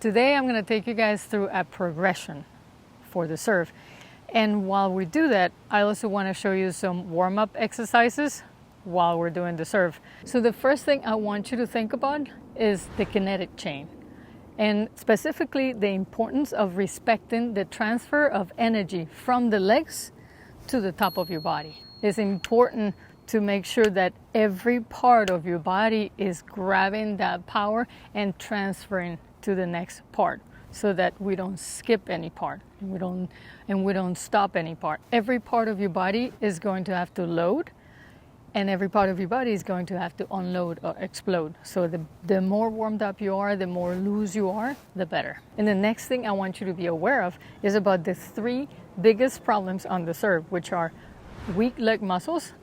Today I'm going to take you guys through a progression for the serve. And while we do that, I also want to show you some warm-up exercises while we're doing the serve. So the first thing I want you to think about is the kinetic chain, and specifically the importance of respecting the transfer of energy from the legs to the top of your body. It's important to make sure that every part of your body is grabbing that power and transferring to the next part, so that we don't skip any part and we don't stop any part. Every part of your body is going to have to load, and every part of your body is going to have to unload or explode. So the more warmed up you are, the more loose you are, the better. And the next thing I want you to be aware of is about the three biggest problems on the serve, which are weak leg muscles,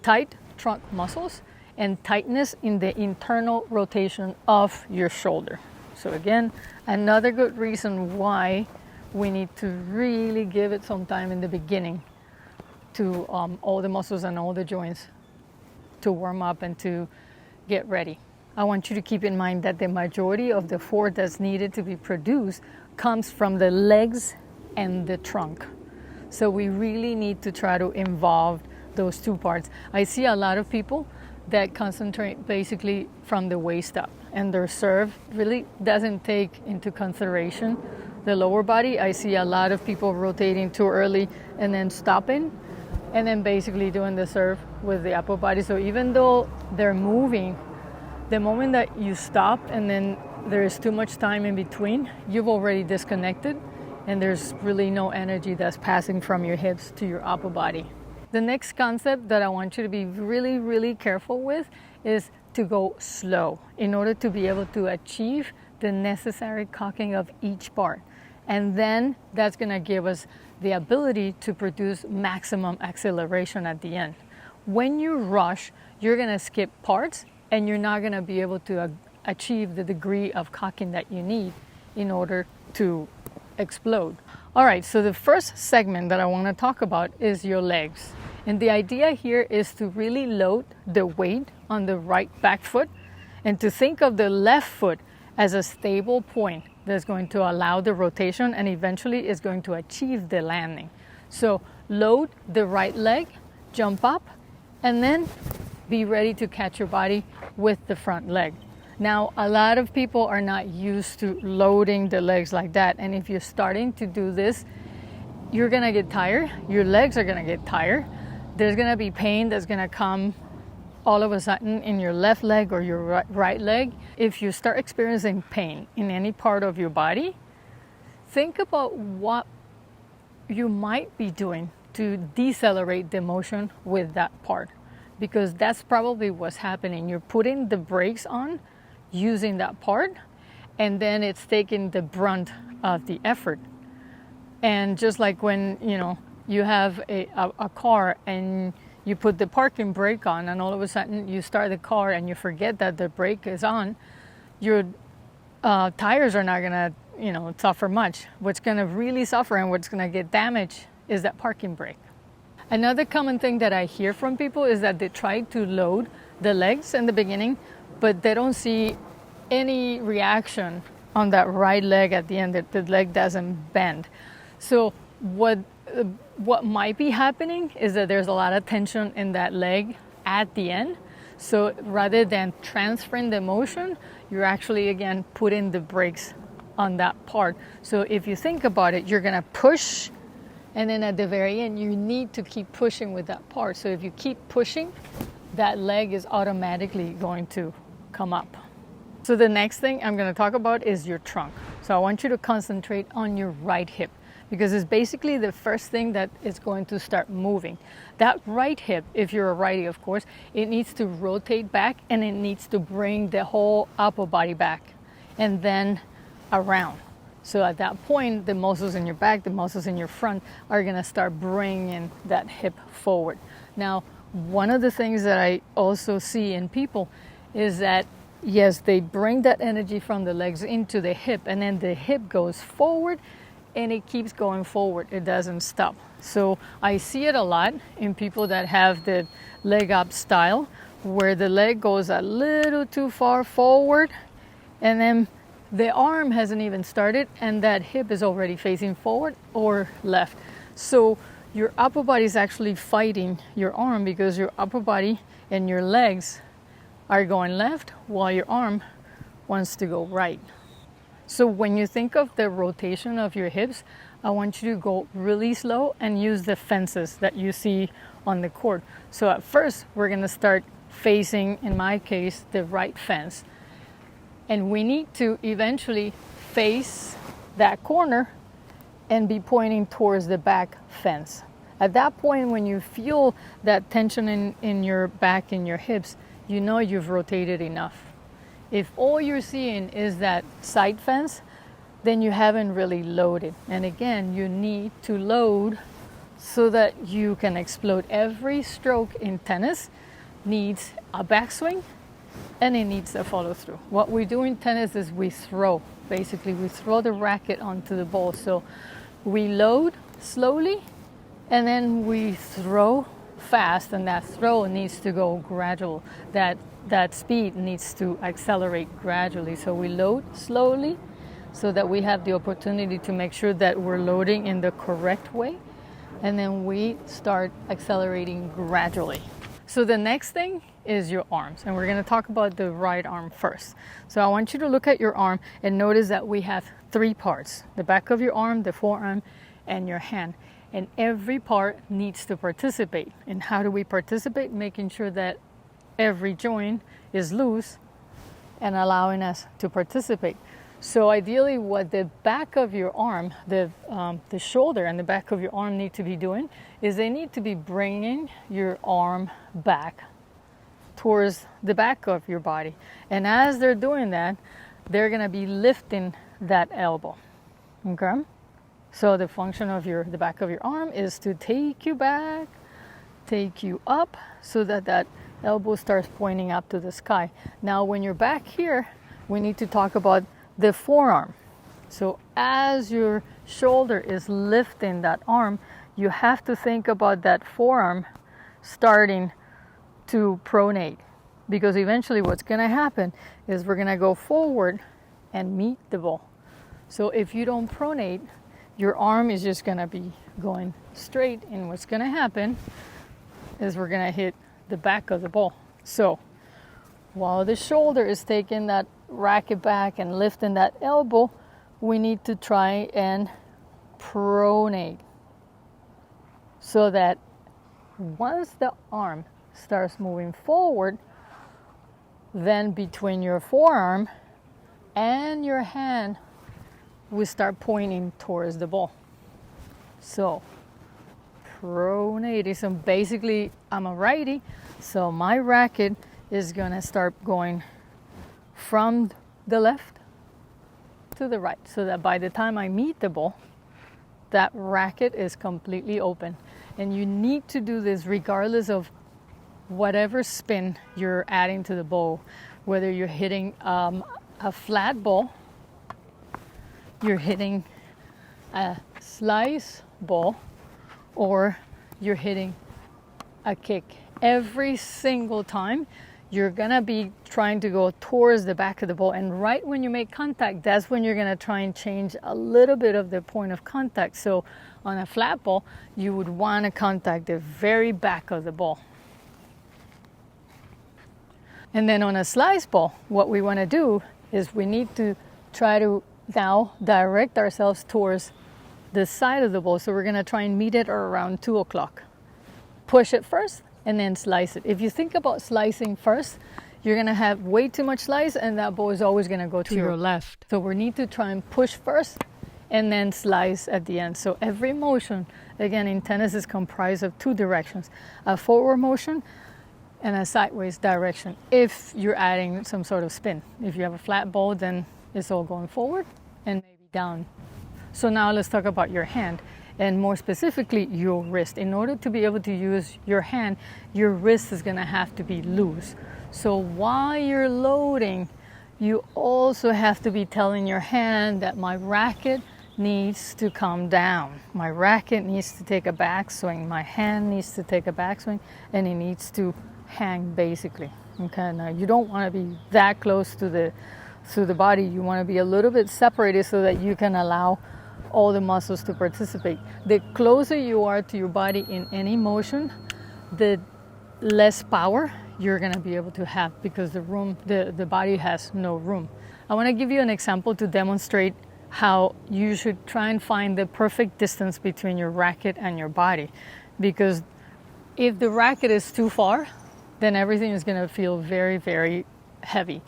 tight trunk muscles, and tightness in the internal rotation of your shoulder. So again, another good reason why we need to really give it some time in the beginning to all the muscles and all the joints to warm up and to get ready. I want you to keep in mind that the majority of the force that's needed to be produced comes from the legs and the trunk. So we really need to try to involve those two parts. I see a lot of people that concentrate basically from the waist up, and their serve really doesn't take into consideration the lower body. I see a lot of people rotating too early and then stopping, and then basically doing the serve with the upper body. So even though they're moving, the moment that you stop and then there is too much time in between, you've already disconnected, and there's really no energy that's passing from your hips to your upper body. The next concept that I want you to be really, really careful with is to go slow in order to be able to achieve the necessary cocking of each part. And then that's going to give us the ability to produce maximum acceleration at the end. When you rush, you're going to skip parts, and you're not going to be able to achieve the degree of cocking that you need in order to explode. All right, so the first segment that I want to talk about is your legs. And the idea here is to really load the weight on the right back foot, and to think of the left foot as a stable point that's going to allow the rotation and eventually is going to achieve the landing. So load the right leg, jump up, and then be ready to catch your body with the front leg. Now, a lot of people are not used to loading the legs like that. And if you're starting to do this, you're going to get tired. Your legs are going to get tired. There's going to be pain that's going to come all of a sudden in your left leg or your right leg. If you start experiencing pain in any part of your body, think about what you might be doing to decelerate the motion with that part, because that's probably what's happening. You're putting the brakes on using that part, and then it's taking the brunt of the effort. And just like when you have a car and you put the parking brake on, and all of a sudden you start the car and you forget that the brake is on, your tires are not going to suffer much. What's going to really suffer and what's going to get damaged is that parking brake. Another common thing that I hear from people is that they try to load the legs in the beginning, but they don't see any reaction on that right leg at the end, that the leg doesn't bend. So what might be happening is that there's a lot of tension in that leg at the end. So rather than transferring the motion, you're actually, again, putting the brakes on that part. So if you think about it, you're going to push, and then at the very end, you need to keep pushing with that part. So if you keep pushing, that leg is automatically going to come up. So the next thing I'm going to talk about is your trunk. So I want you to concentrate on your right hip, because it's basically the first thing that is going to start moving. That right hip, if you're a righty, of course, it needs to rotate back, and it needs to bring the whole upper body back and then around. So at that point, the muscles in your back, the muscles in your front are going to start bringing that hip forward. Now, one of the things that I also see in people is that, yes, they bring that energy from the legs into the hip, and then the hip goes forward and it keeps going forward. It doesn't stop. So I see it a lot in people that have the leg up style, where the leg goes a little too far forward and then The arm hasn't even started and that hip is already facing forward or left. So your upper body is actually fighting your arm because your upper body and your legs are going left while your arm wants to go right. So when you think of the rotation of your hips, I want you to go really slow and use the fences that you see on the court. So at first, we're gonna start facing, in my case, the right fence. And we need to eventually face that corner and be pointing towards the back fence. At that point, when you feel that tension in your back and your hips, you know you've rotated enough. If all you're seeing is that side fence, then you haven't really loaded. And again, you need to load so that you can explode. Every stroke in tennis needs a backswing and it needs a follow through. What we do in tennis is we throw. Basically, we throw the racket onto the ball. So we load slowly and then we throw fast, and that throw needs to go gradual. That speed needs to accelerate gradually. So we load slowly so that we have the opportunity to make sure that we're loading in the correct way. And then we start accelerating gradually. So the next thing is your arms. And we're going to talk about the right arm first. So I want you to look at your arm and notice that we have three parts: the back of your arm, the forearm, and your hand. And every part needs to participate. And how do we participate? Making sure that every joint is loose and allowing us to participate. So ideally, what the back of your arm, the shoulder and the back of your arm need to be doing is they need to be bringing your arm back towards the back of your body. And as they're doing that, they're going to be lifting that elbow. Okay? So the function of the back of your arm is to take you back, take you up, so that that elbow starts pointing up to the sky. Now, when you're back here, we need to talk about the forearm. So as your shoulder is lifting that arm, you have to think about that forearm starting to pronate. Because eventually what's going to happen is we're going to go forward and meet the ball. So if you don't pronate, your arm is just going to be going straight, and what's going to happen is we're going to hit the back of the ball. So while the shoulder is taking that racket back and lifting that elbow, we need to try and pronate so that once the arm starts moving forward, then between your forearm and your hand, we start pointing towards the ball. So pronating. So basically, I'm a righty, so my racket is going to start going from the left to the right, so that by the time I meet the ball, that racket is completely open. And you need to do this regardless of whatever spin you're adding to the ball, whether you're hitting a flat ball, you're hitting a slice ball, or you're hitting a kick. Every single time you're gonna be trying to go towards the back of the ball, and right when you make contact, that's when you're gonna try and change a little bit of the point of contact. So on a flat ball, you would want to contact the very back of the ball. And then on a slice ball, what we want to do is we need to try to now direct ourselves towards the side of the ball. So we're going to try and meet it around 2 o'clock. Push it first and then slice it. If you think about slicing first, you're going to have way too much slice and that ball is always going to go to your left. So we need to try and push first and then slice at the end. So every motion, again, in tennis is comprised of two directions: a forward motion and a sideways direction, if you're adding some sort of spin. If you have a flat ball, then it's all going forward and maybe down. So now let's talk about your hand, and more specifically your wrist. In order to be able to use your hand, your wrist is going to have to be loose. So while you're loading, you also have to be telling your hand that my racket needs to come down. My racket needs to take a backswing. My hand needs to take a backswing, and it needs to hang basically. Okay, now you don't want to be that close to through the body. You want to be a little bit separated so that you can allow all the muscles to participate. The closer you are to your body in any motion, the less power you're going to be able to have, because the body has no room. I want to give you an example to demonstrate how you should try and find the perfect distance between your racket and your body. Because if the racket is too far, then everything is going to feel very, very heavy.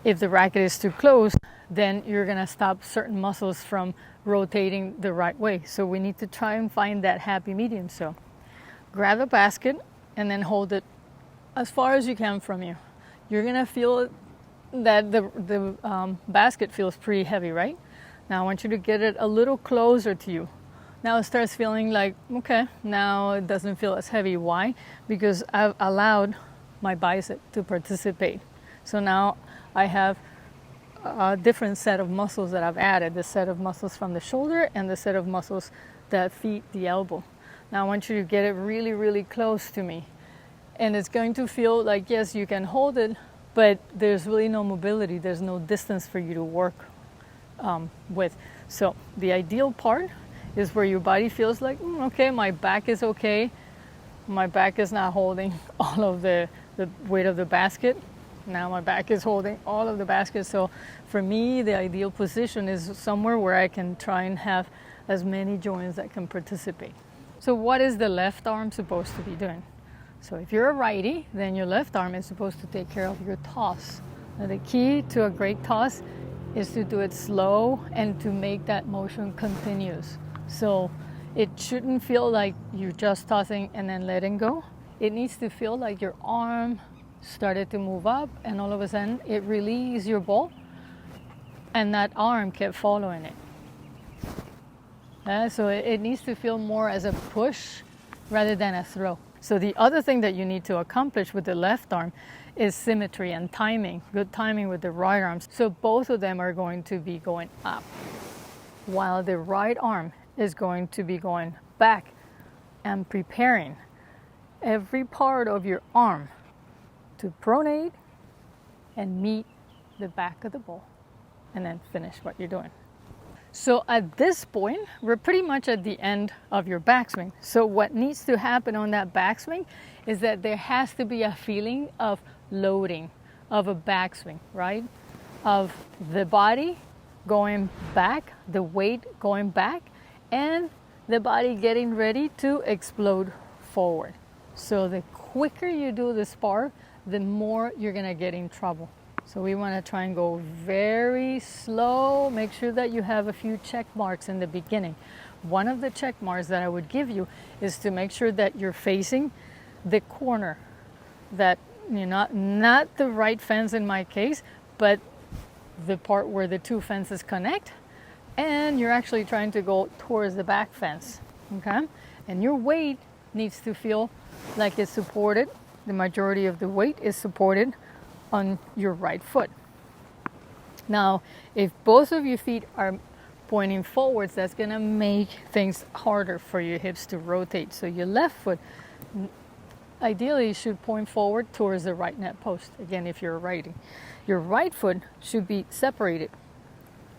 If the racket is too close, then you're going to stop certain muscles from rotating the right way. So we need to try and find that happy medium. So grab a basket and then hold it as far as you can from you. You're going to feel that the basket feels pretty heavy, right? Now I want you to get it a little closer to you. Now it starts feeling like, okay, now it doesn't feel as heavy. Why? Because I've allowed my bicep to participate. So now I have a different set of muscles that I've added, the set of muscles from the shoulder and the set of muscles that feed the elbow. Now I want you to get it really, really close to me. And it's going to feel like, yes, you can hold it, but there's really no mobility. There's no distance for you to work with. So the ideal part is where your body feels like, okay, my back is okay. My back is not holding all of the weight of the basket. Now my back is holding all of the basket. So for me, the ideal position is somewhere where I can try and have as many joints that can participate. So what is the left arm supposed to be doing? So if you're a righty, then your left arm is supposed to take care of your toss. Now the key to a great toss is to do it slow and to make that motion continuous. So it shouldn't feel like you're just tossing and then letting go. It needs to feel like your arm started to move up and all of a sudden it released your ball and that arm kept following it. So it needs to feel more as a push rather than a throw. So the other thing that you need to accomplish with the left arm is symmetry and timing, good timing with the right arm. So both of them are going to be going up, while the right arm is going to be going back and preparing every part of your arm to pronate and meet the back of the ball and then finish what you're doing. So at this point, we're pretty much at the end of your backswing. So what needs to happen on that backswing is that there has to be a feeling of loading, of a backswing, right? Of the body going back, the weight going back, and the body getting ready to explode forward. So the quicker you do this part, the more you're gonna get in trouble. So we want to try and go very slow. Make sure that you have a few check marks in the beginning. One of the check marks that I would give you is to make sure that you're facing the corner, that you're not the right fence in my case, but the part where the two fences connect, and you're actually trying to go towards the back fence, okay? And your weight needs to feel like it's supported. The majority of the weight is supported on your right foot. Now, if both of your feet are pointing forwards, that's gonna make things harder for your hips to rotate. So your left foot ideally should point forward towards the right net post. Again, if you're a righty. Your right foot should be separated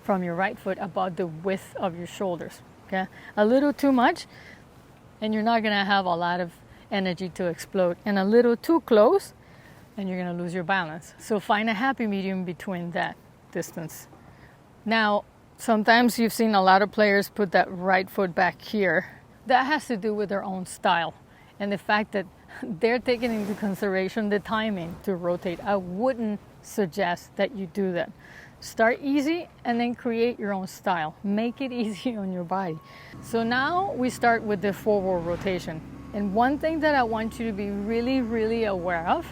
from your right foot about the width of your shoulders, okay? A little too much, and you're not gonna have a lot of energy to explode. And a little too close, and you're going to lose your balance. So find a happy medium between that distance. Now, sometimes you've seen a lot of players put that right foot back here. That has to do with their own style and the fact that they're taking into consideration the timing to rotate. I wouldn't suggest that you do that. Start easy and then create your own style. Make it easy on your body. So now we start with the forward rotation. And one thing that I want you to be really, really aware of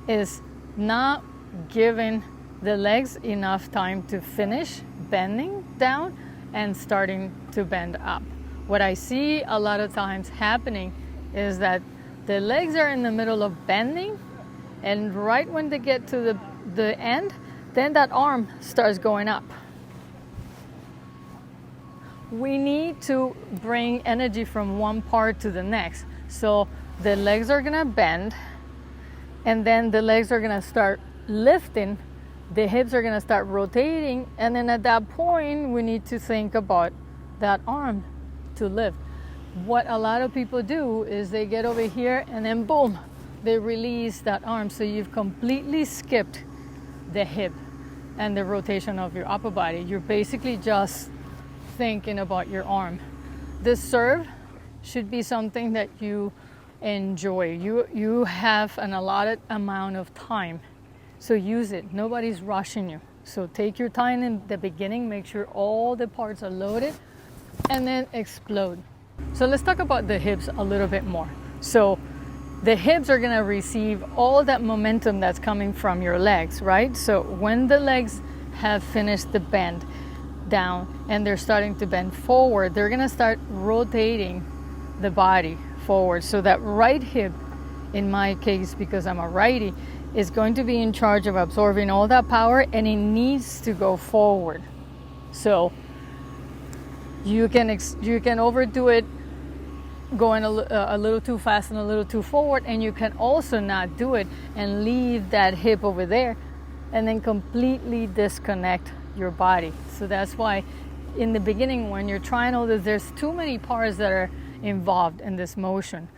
is not giving the legs enough time to finish bending down and starting to bend up. What I see a lot of times happening is that the legs are in the middle of bending, and right when they get to the end, then that arm starts going up. We need to bring energy from one part to the next. So the legs are gonna bend, and then the legs are gonna start lifting the hips are going to start rotating, and then at that point we need to think about that arm to lift. What a lot of people do is they get over here and then boom, they release that arm. So you've completely skipped the hip and the rotation of your upper body. You're basically just thinking about your arm. The serve should be something that you enjoy. You have an allotted amount of time, so use it. Nobody's rushing you. So take your time in the beginning, make sure all the parts are loaded, and then explode. So let's talk about the hips a little bit more. So the hips are going to receive all that momentum that's coming from your legs, right? So when the legs have finished the bend down and they're starting to bend forward, they're going to start rotating the body forward. So that right hip, in my case, because I'm a righty, is going to be in charge of absorbing all that power, and it needs to go forward. So you can overdo it, going a little too fast and a little too forward, and you can also not do it and leave that hip over there and then completely disconnect your body. So that's why in the beginning, when you're trying all this, there's too many parts that are involved in this motion.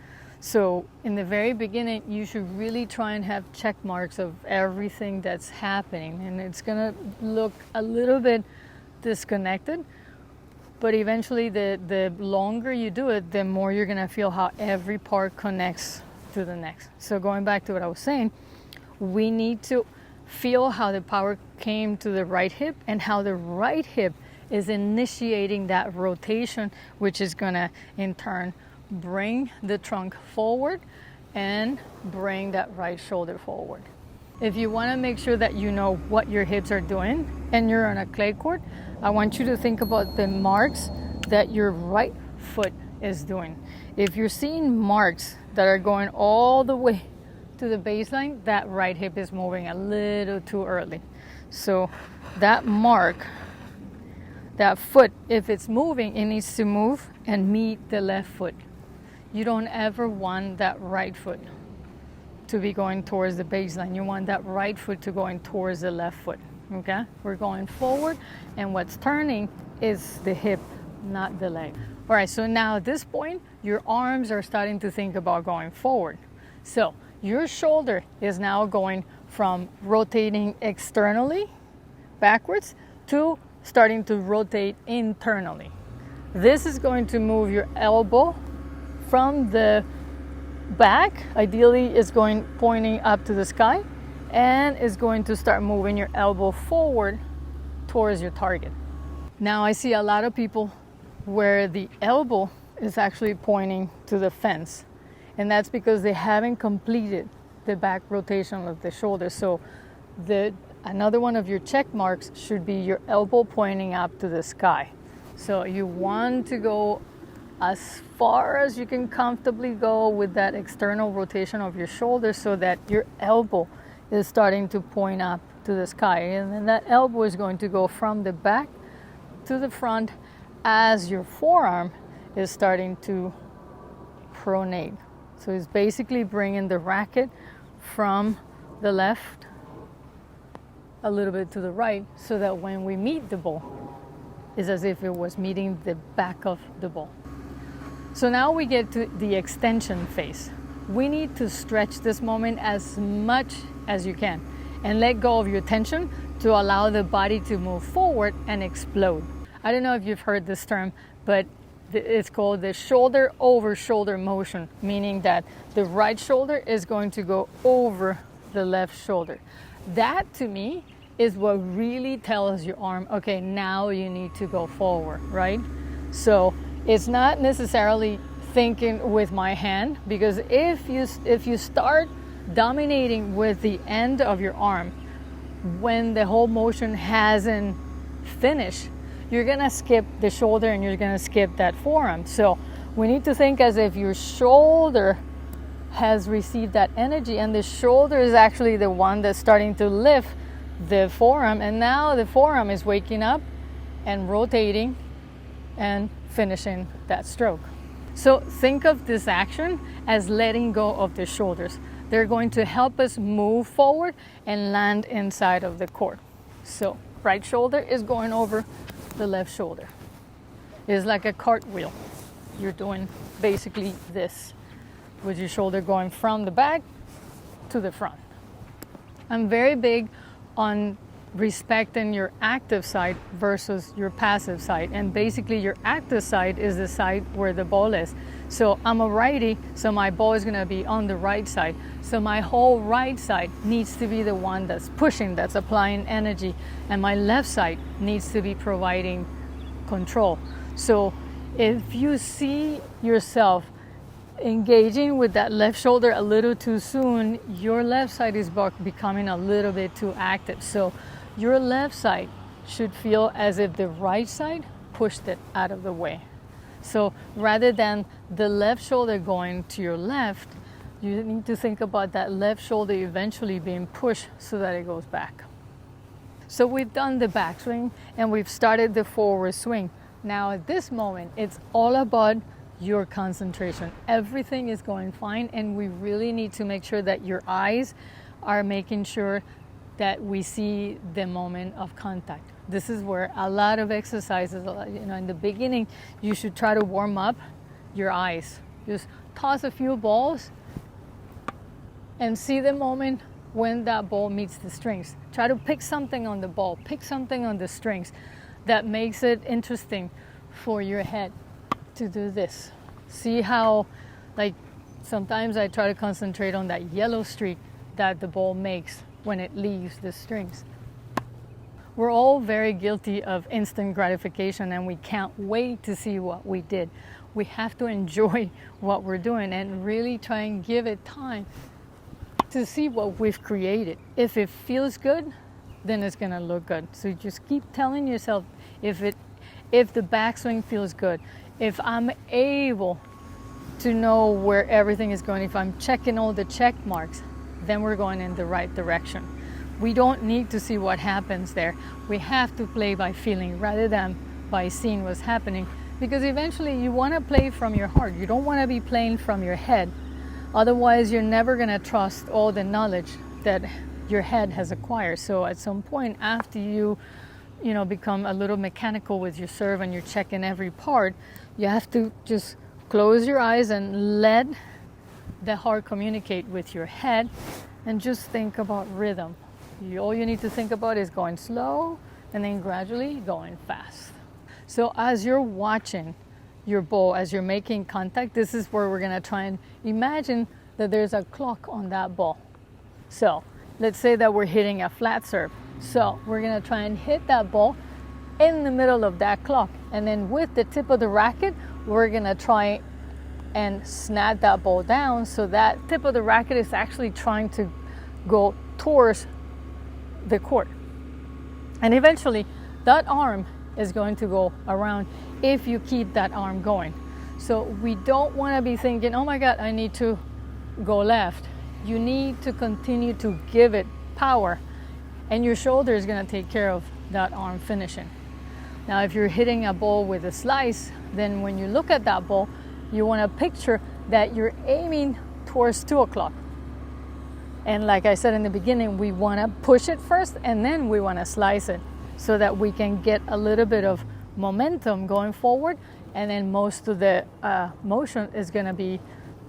So in the very beginning, you should really try and have check marks of everything that's happening, and it's gonna look a little bit disconnected. But eventually, the longer you do it, the more you're going to feel how every part connects to the next. So going back to what I was saying, we need to feel how the power came to the right hip and how the right hip is initiating that rotation, which is going to, in turn, bring the trunk forward and bring that right shoulder forward. If you want to make sure that you know what your hips are doing and you're on a clay court, I want you to think about the marks that your right foot is doing. If you're seeing marks that are going all the way to the baseline, that right hip is moving a little too early. So that mark, that foot, if it's moving, it needs to move and meet the left foot. You don't ever want that right foot to be going towards the baseline. You want that right foot to going towards the left foot. Okay, we're going forward, and what's turning is the hip, not the leg. All right, so now at this point, your arms are starting to think about going forward. So your shoulder is now going from rotating externally, backwards, to starting to rotate internally. This is going to move your elbow from the back, ideally is going pointing up to the sky, and is going to start moving your elbow forward towards your target. Now I see a lot of people where the elbow is actually pointing to the fence, and that's because they haven't completed the back rotation of the shoulder. So another one of your check marks should be your elbow pointing up to the sky. So you want to go as far as you can comfortably go with that external rotation of your shoulder so that your elbow is starting to point up to the sky, and then that elbow is going to go from the back to the front as your forearm is starting to pronate. So it's basically bringing the racket from the left a little bit to the right, so that when we meet the ball, it's as if it was meeting the back of the ball. So now we get to the extension phase. We need to stretch this moment as much as you can and let go of your tension to allow the body to move forward and explode. I don't know if you've heard this term, but it's called the shoulder over shoulder motion, meaning that the right shoulder is going to go over the left shoulder. That to me is what really tells your arm, okay, now you need to go forward, right? So it's not necessarily thinking with my hand, because if you start dominating with the end of your arm when the whole motion hasn't finished, you're gonna skip the shoulder and you're gonna skip that forearm. So we need to think as if your shoulder has received that energy, and the shoulder is actually the one that's starting to lift the forearm, and now the forearm is waking up and rotating and finishing that stroke. So think of this action as letting go of the shoulders. They're going to help us move forward and land inside of the court. So right shoulder is going over the left shoulder. It's like a cartwheel. You're doing basically this with your shoulder going from the back to the front. I'm very big on respecting your active side versus your passive side. And basically your active side is the side where the ball is. So I'm a righty, so my ball is gonna be on the right side. So my whole right side needs to be the one that's pushing, that's applying energy. And my left side needs to be providing control. So if you see yourself engaging with that left shoulder a little too soon, your left side is becoming a little bit too active. So your left side should feel as if the right side pushed it out of the way. So rather than the left shoulder going to your left, you need to think about that left shoulder eventually being pushed so that it goes back. So we've done the backswing and we've started the forward swing. Now at this moment, it's all about your concentration. Everything is going fine, and we really need to make sure that your eyes are making sure that we see the moment of contact. This is where a lot of exercises, in the beginning, you should try to warm up your eyes. Just toss a few balls and see the moment when that ball meets the strings. Try to pick something on the ball, pick something on the strings that makes it interesting for your head to do this. See how, sometimes I try to concentrate on that yellow streak that the ball makes when it leaves the strings. We're all very guilty of instant gratification, and we can't wait to see what we did. We have to enjoy what we're doing and really try and give it time to see what we've created. If it feels good, then it's gonna look good. So you just keep telling yourself, if the backswing feels good, if I'm able to know where everything is going, if I'm checking all the check marks, then we're going in the right direction. We don't need to see what happens there. We have to play by feeling rather than by seeing what's happening, because eventually you want to play from your heart. You don't want to be playing from your head. Otherwise, you're never going to trust all the knowledge that your head has acquired. So at some point, after you become a little mechanical with your serve and you're checking every part, you have to just close your eyes and let the heart communicate with your head and just think about rhythm. All you need to think about is going slow and then gradually going fast. So as you're watching your ball, as you're making contact, this is where we're gonna try and imagine that there's a clock on that ball. So let's say that we're hitting a flat serve. So we're gonna try and hit that ball in the middle of that clock. And then with the tip of the racket, we're gonna try and snap that ball down so that tip of the racket is actually trying to go towards the court. And eventually that arm is going to go around if you keep that arm going. So we don't wanna be thinking, oh my God, I need to go left. You need to continue to give it power, and your shoulder is gonna take care of that arm finishing. Now, if you're hitting a ball with a slice, then when you look at that ball, you want to picture that you're aiming towards 2 o'clock. And like I said in the beginning, we want to push it first and then we want to slice it so that we can get a little bit of momentum going forward, and then most of the motion is going to be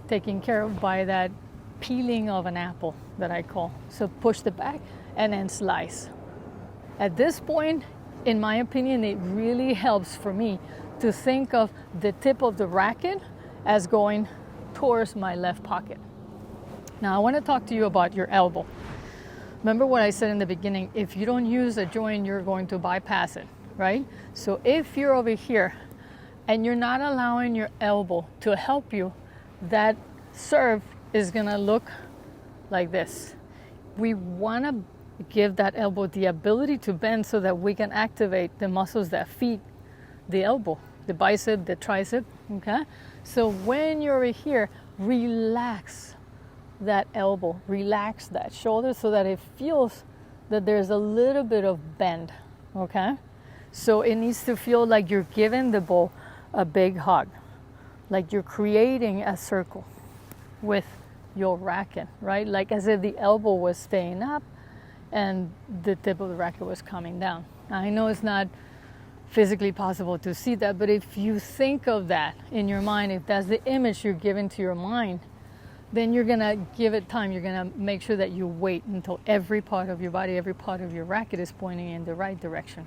taken care of by that peeling of an apple that I call. So push the back and then slice. At this point, in my opinion, it really helps for me to think of the tip of the racket as going towards my left pocket. Now, I want to talk to you about your elbow. Remember what I said in the beginning, if you don't use a joint, you're going to bypass it, right? So if you're over here and you're not allowing your elbow to help you, that serve is going to look like this. We want to give that elbow the ability to bend so that we can activate the muscles that feed the elbow, the bicep, the tricep, okay? So when you're over here, relax that elbow, relax that shoulder so that it feels that there's a little bit of bend, okay? So it needs to feel like you're giving the ball a big hug, like you're creating a circle with your racket, right? Like as if the elbow was staying up and the tip of the racket was coming down. Now, I know it's not physically possible to see that, but if you think of that in your mind, if that's the image you're giving to your mind, then you're gonna give it time. You're gonna make sure that you wait until every part of your body, every part of your racket is pointing in the right direction.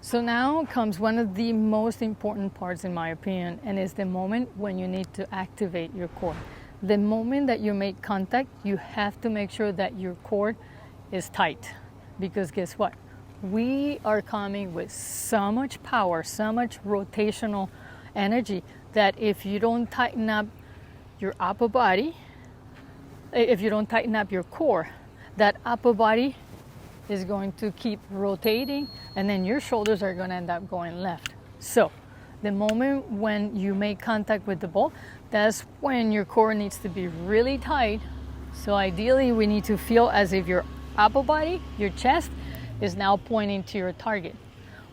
So now comes one of the most important parts, in my opinion, and it's the moment when you need to activate your core. The moment that you make contact, you have to make sure that your core is tight, because guess what? We are coming with so much power, so much rotational energy, that if you don't tighten up your upper body, if you don't tighten up your core, that upper body is going to keep rotating, and then your shoulders are going to end up going left. So the moment when you make contact with the ball, that's when your core needs to be really tight. So ideally we need to feel as if your upper body, your chest, is now pointing to your target.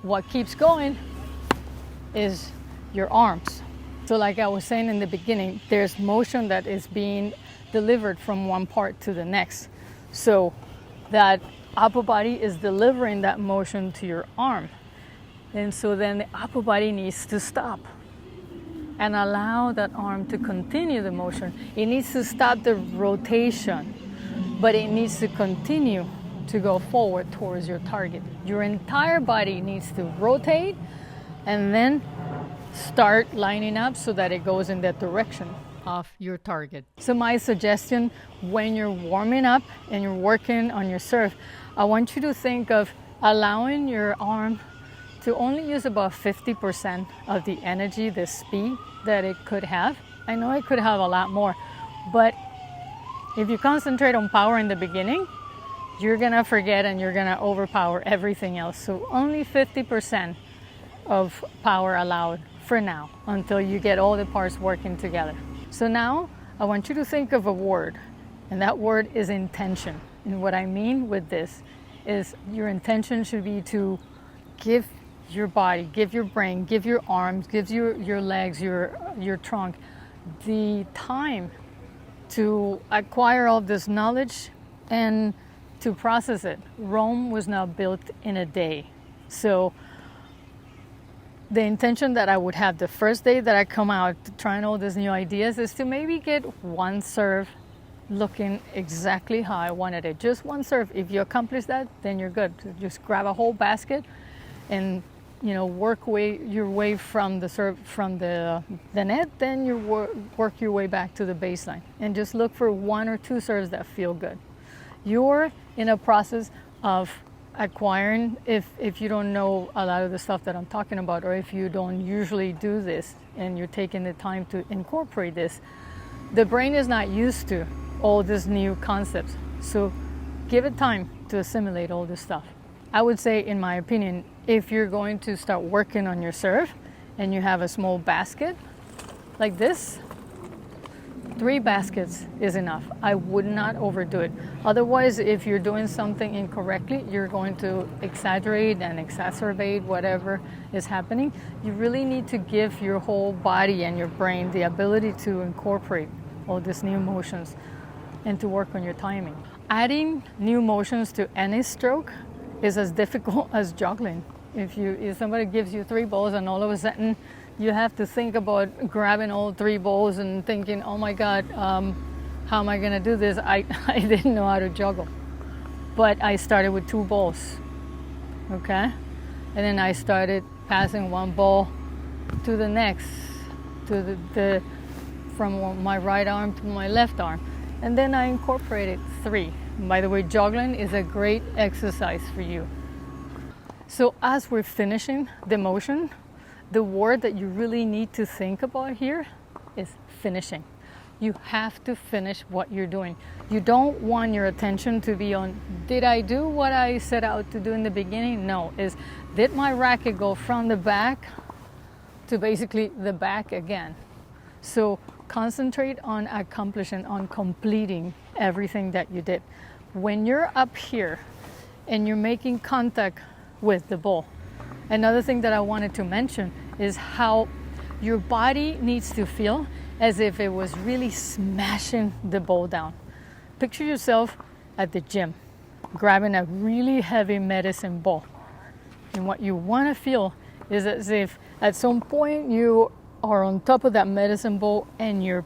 What keeps going is your arms. So like I was saying in the beginning, there's motion that is being delivered from one part to the next. So that upper body is delivering that motion to your arm. And so then the upper body needs to stop and allow that arm to continue the motion. It needs to stop the rotation, but it needs to continue to go forward towards your target. Your entire body needs to rotate and then start lining up so that it goes in that direction of your target. So my suggestion, when you're warming up and you're working on your serve, I want you to think of allowing your arm to only use about 50% of the energy, the speed that it could have. I know it could have a lot more, but if you concentrate on power in the beginning, you're gonna forget and you're gonna overpower everything else. So only 50% of power allowed for now, until you get all the parts working together. So now I want you to think of a word, and that word is intention. And what I mean with this is your intention should be to give your body, give your brain, give your arms, give your legs, your trunk the time to acquire all this knowledge and to process it. Rome was not built in a day. So the intention that I would have the first day that I come out trying all these new ideas is to maybe get one serve looking exactly how I wanted it. Just one serve. If you accomplish that, then you're good. Just grab a whole basket and work your way from the serve, from the net, then you work your way back to the baseline. And just look for one or two serves that feel good. You're in a process of acquiring, if you don't know a lot of the stuff that I'm talking about, or if you don't usually do this and you're taking the time to incorporate this, the brain is not used to all these new concepts. So give it time to assimilate all this stuff. I would say, in my opinion, if you're going to start working on your serve and you have a small basket like this, 3 baskets is enough. I would not overdo it. Otherwise, if you're doing something incorrectly, you're going to exaggerate and exacerbate whatever is happening. You really need to give your whole body and your brain the ability to incorporate all these new motions and to work on your timing. Adding new motions to any stroke is as difficult as juggling. If somebody gives you 3 balls and all of a sudden you have to think about grabbing all 3 balls and thinking, oh my God, how am I gonna do this? I didn't know how to juggle. But I started with 2 balls, okay? And then I started passing 1 ball to the next, to from my right arm to my left arm. And then I incorporated 3. By the way, juggling is a great exercise for you. So as we're finishing the motion, the word that you really need to think about here is finishing. You have to finish what you're doing. You don't want your attention to be on, did I do what I set out to do in the beginning? No, did my racket go from the back to basically the back again? So concentrate on accomplishing, on completing everything that you did. When you're up here and you're making contact with the ball, another thing that I wanted to mention is how your body needs to feel as if it was really smashing the ball down. Picture yourself at the gym, grabbing a really heavy medicine ball. And what you want to feel is as if at some point you are on top of that medicine ball and you're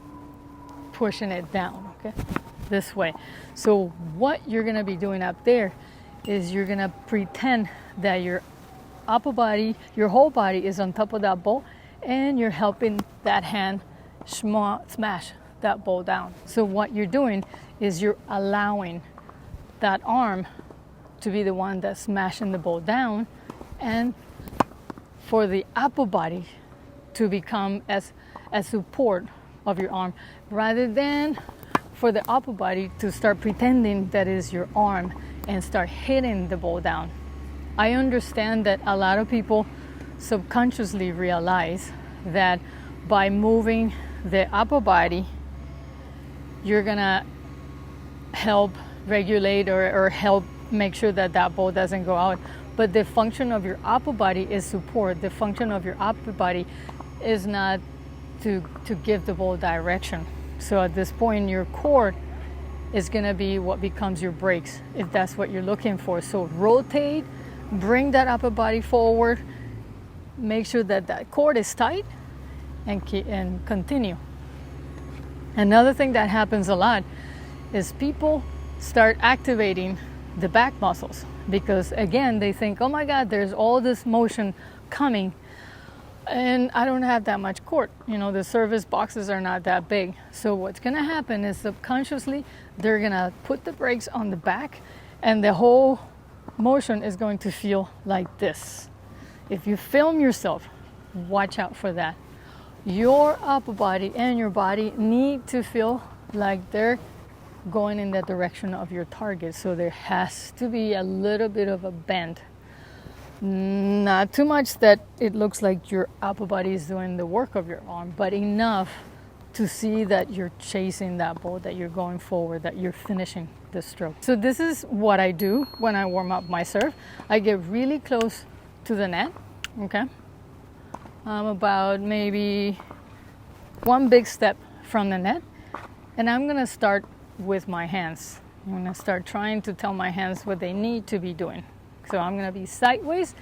pushing it down, okay? This way. So what you're going to be doing up there is you're going to pretend that your upper body, your whole body is on top of that ball, and you're helping that hand smash that ball down. So what you're doing is you're allowing that arm to be the one that's smashing the ball down, and for the upper body to become as a support of your arm, rather than for the upper body to start pretending that is your arm and start hitting the ball down. I understand that a lot of people subconsciously realize that by moving the upper body, you're gonna help regulate or help make sure that that ball doesn't go out. But the function of your upper body is support. The function of your upper body is not to give the ball direction. So at this point, your core is gonna be what becomes your brakes, if that's what you're looking for. So rotate, bring that upper body forward, make sure that that core is tight, and continue. Another thing that happens a lot is people start activating the back muscles because, again, they think, oh my God, there's all this motion coming and I don't have that much court. You know, the service boxes are not that big. So what's going to happen is subconsciously they're going to put the brakes on the back and the whole motion is going to feel like this. If you film yourself, watch out for that. Your upper body and your body need to feel like they're going in the direction of your target. So there has to be a little bit of a bend. Not too much that it looks like your upper body is doing the work of your arm, but enough to see that you're chasing that ball, that you're going forward, that you're finishing the stroke. So this is what I do when I warm up my serve. I get really close to the net, okay? I'm about maybe one big step from the net, and I'm gonna start with my hands. I'm gonna start trying to tell my hands what they need to be doing. So I'm gonna be sideways,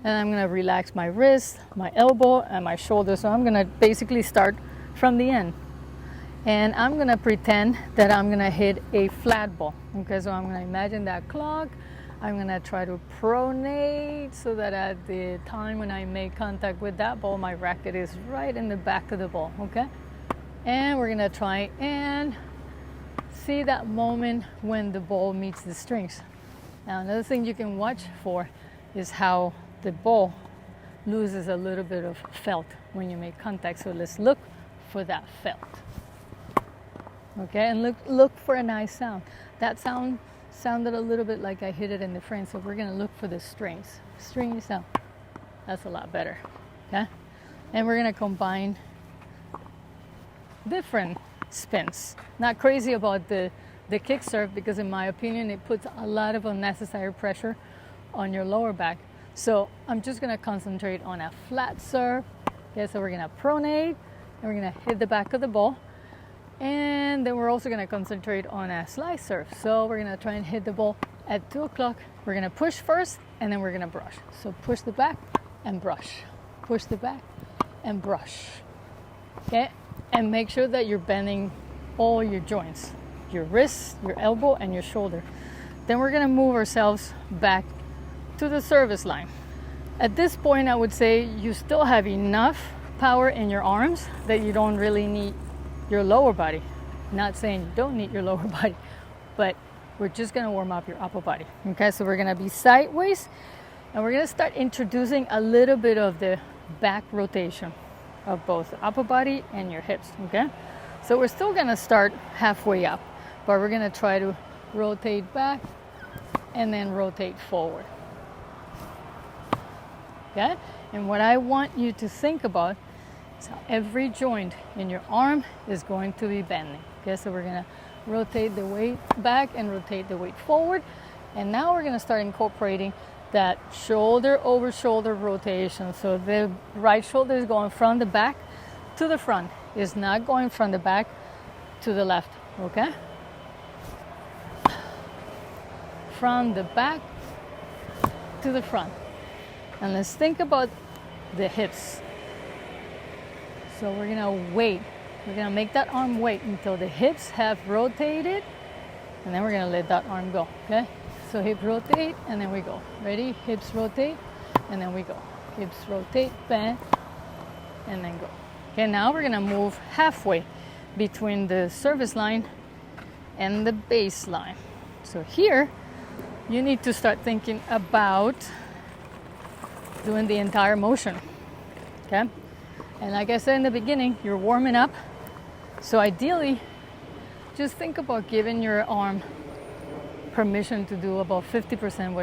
and I'm gonna relax my wrist, my elbow, and my shoulder. So I'm gonna basically start from the end. And I'm gonna pretend that I'm gonna hit a flat ball. Okay, so I'm gonna imagine that clock. I'm gonna try to pronate so that at the time when I make contact with that ball, my racket is right in the back of the ball, okay? And we're gonna try and see that moment when the ball meets the strings. Now, another thing you can watch for is how the ball loses a little bit of felt when you make contact. So let's look for that felt. Okay, and look for a nice sound. That sound sounded a little bit like I hit it in the frame, so we're gonna look for the strings. Stringy sound. That's a lot better. Okay? And we're gonna combine different spins. Not crazy about the kick serve because in my opinion it puts a lot of unnecessary pressure on your lower back. So I'm just gonna concentrate on a flat serve. Okay, so we're gonna pronate and we're gonna hit the back of the ball. And then we're also gonna concentrate on a slice serve. So we're gonna try and hit the ball at 2 o'clock. We're gonna push first and then we're gonna brush. So push the back and brush. Push the back and brush. Okay, and make sure that you're bending all your joints. Your wrist, your elbow, and your shoulder. Then we're gonna move ourselves back to the service line. At this point, I would say you still have enough power in your arms that you don't really need your lower body. Not saying you don't need your lower body, but we're just gonna warm up your upper body. Okay, so we're gonna be sideways, and we're gonna start introducing a little bit of the back rotation of both the upper body and your hips, okay? So we're still gonna start halfway up, but we're gonna try to rotate back and then rotate forward. Okay? And what I want you to think about is how every joint in your arm is going to be bending. Okay, so we're gonna rotate the weight back and rotate the weight forward. And now we're gonna start incorporating that shoulder over shoulder rotation. So the right shoulder is going from the back to the front. is not going from the back to the left, okay? From the back to the front. And let's think about the hips. So we're gonna wait. We're gonna make that arm wait until the hips have rotated, and then we're gonna let that arm go, okay? So hip rotate, and then we go. Ready? Hips rotate, and then we go. Hips rotate, bend, and then go. Okay, now we're gonna move halfway between the service line and the baseline. So here, you need to start thinking about doing the entire motion, okay? And like I said in the beginning, you're warming up. So ideally, just think about giving your arm permission to do about 50%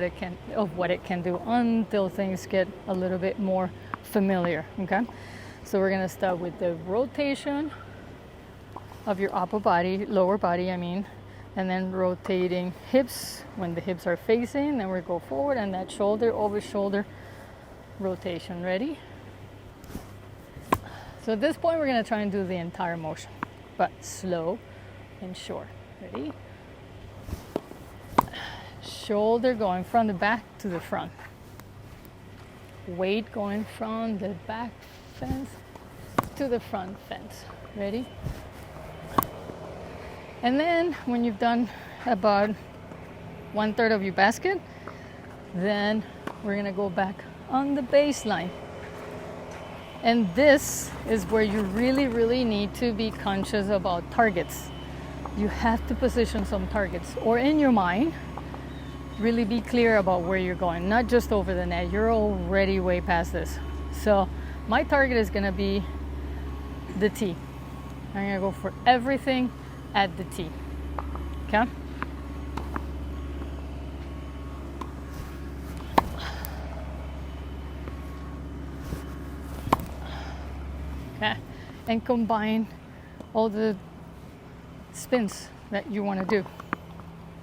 of what it can do until things get a little bit more familiar, okay? So we're gonna start with the rotation of your lower body, and then rotating hips when the hips are facing, then we go forward, and that shoulder over shoulder rotation. Ready? So at this point, we're gonna try and do the entire motion, but slow and short. Ready? Shoulder going from the back to the front. Weight going from the back fence to the front fence. Ready? And then when you've done about 1/3 of your basket, then we're gonna go back on the baseline. And this is where you really, really need to be conscious about targets. You have to position some targets, or in your mind, really be clear about where you're going, not just over the net. You're already way past this. So my target is gonna be the tee. I'm gonna go for everything at the tee, okay? Okay, and combine all the spins that you want to do.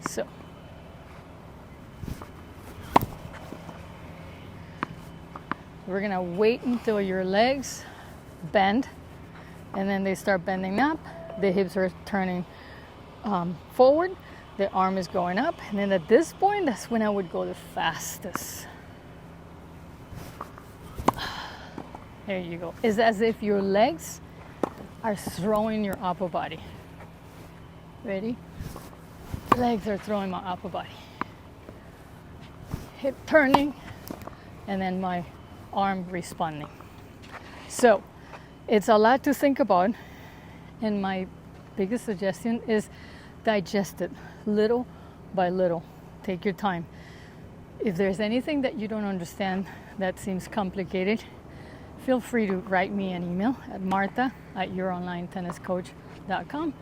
So we're gonna wait until your legs bend, and then they start bending up. The hips are turning forward, the arm is going up, and then at this point, that's when I would go the fastest. There you go. It's as if your legs are throwing your upper body. Ready? Legs are throwing my upper body. Hip turning, and then my arm responding. So it's a lot to think about, and my biggest suggestion is digest it little by little. Take your time. If there's anything that you don't understand that seems complicated, feel free to write me an email at martha@youronlinetenniscoach.com,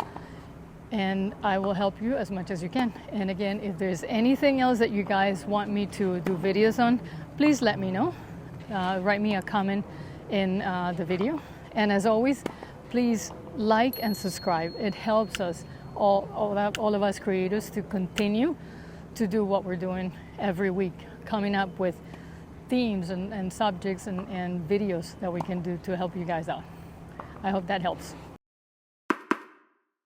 and I will help you as much as you can. And again, if there's anything else that you guys want me to do videos on, please let me know. Write me a comment in the video. And as always, please like and subscribe. It helps us, all of us creators, to continue to do what we're doing every week, coming up with themes and subjects and videos that we can do to help you guys out. I hope that helps.